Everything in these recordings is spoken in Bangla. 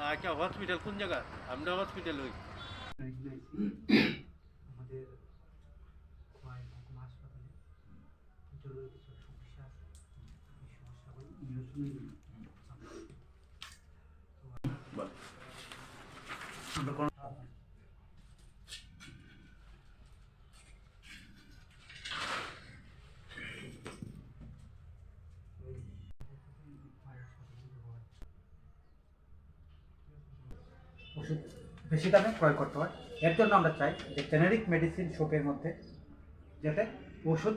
আচ্ছা, হসপিটাল কোন জায়গা? আমরা হসপিটাল ওই আমাদের খোয়াই মহকুমা হাসপাতালে জরুরি কিছু সমস্যা আছে। এই সমস্যাগুলো আমরা কোনো ওষুধ বেশি দামে ক্রয় করতে হয়। এর জন্য আমরা চাই যে জেনারিক মেডিসিন শপের মধ্যে যাতে ওষুধ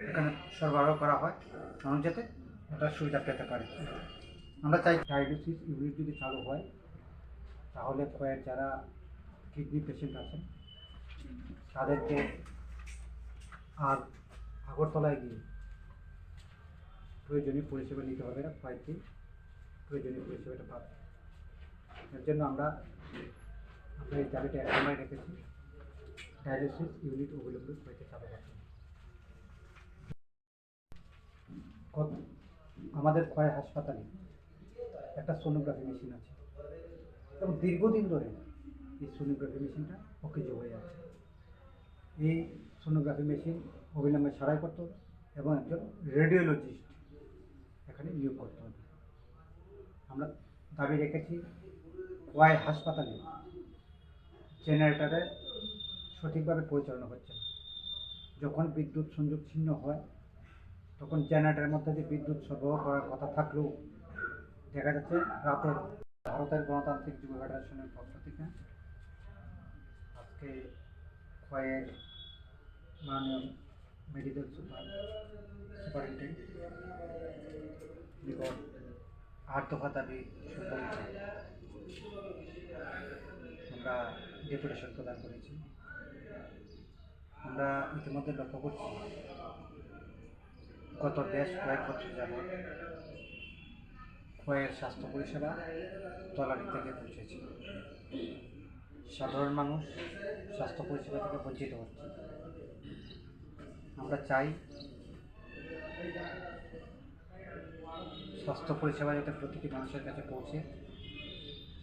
এখানে সরবরাহ করা হয়, মানুষ যাতে ওটার সুবিধা পেতে পারে। আমরা চাই ডায়ালিসিস ইউনিট যদি চালু হয় তাহলে খোয়াইয়ের যারা কিডনি পেশেন্ট আছেন তাদেরকে আর আগরতলায় গিয়ে প্রয়োজনীয় পরিষেবা নিতে হবে না, খোয়াইতে প্রয়োজনীয় পরিষেবাটা পাবে। এর জন্য আমরা এই দাবিটা এক সময় রেখেছি, ডায়ালিসিস ইউনিট অবলম্বন খোয়াইতে চালু আছে। আমাদের খোয়াই হাসপাতালে একটা সোনোগ্রাফি মেশিন আছে এবং দীর্ঘদিন ধরে এই সোনোগ্রাফি মেশিনটা অকেজো হয়ে আছে। এই সোনোগ্রাফি মেশিন অবিলম্বে সারাই করতে হবে এবং একজন রেডিওলজিস্ট এখানে নিয়োগ করতে হবে। আমরা দাবি রেখেছি খোয়াই হাসপাতালে জেনারেটরের সঠিকভাবে পরিচালনা হচ্ছে না। যখন বিদ্যুৎ সংযোগ ছিন্ন হয় তখন জেনারেটরের মধ্যে যে বিদ্যুৎ সরবরাহ করার কথা থাকলেও দেখা যাচ্ছে রাতের ভারতের গণতান্ত্রিক যুব ফেডারেশনের পক্ষ থেকে আজকে খোয়াইয়ের মাননীয় মেডিকেল সুপারিনটেন্ডেন্ট নিকট ৮ দফা দাবি আমরা ডেপুটেশন প্রদান করেছি। আমরা ইতিমধ্যে লক্ষ্য করছি গত বেশ কয়েক বছর যাবৎ খোয়াইয়ের স্বাস্থ্য পরিষেবা তলানির থেকে পৌঁছেছে। সাধারণ মানুষ স্বাস্থ্য পরিষেবা থেকে বঞ্চিত হচ্ছে। আমরা চাই স্বাস্থ্য পরিষেবা যাতে প্রতিটি মানুষের কাছে পৌঁছে,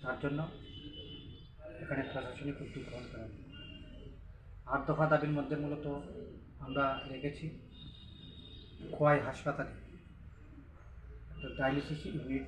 তার জন্য এখানে প্রশাসনিক উদ্যোগ গ্রহণ করা হবে। ৮ দফা দাবির মধ্যে মূলত আমরা রেখেছি খোয়াই হাসপাতালে একটা ডায়ালিসিস ইউনিট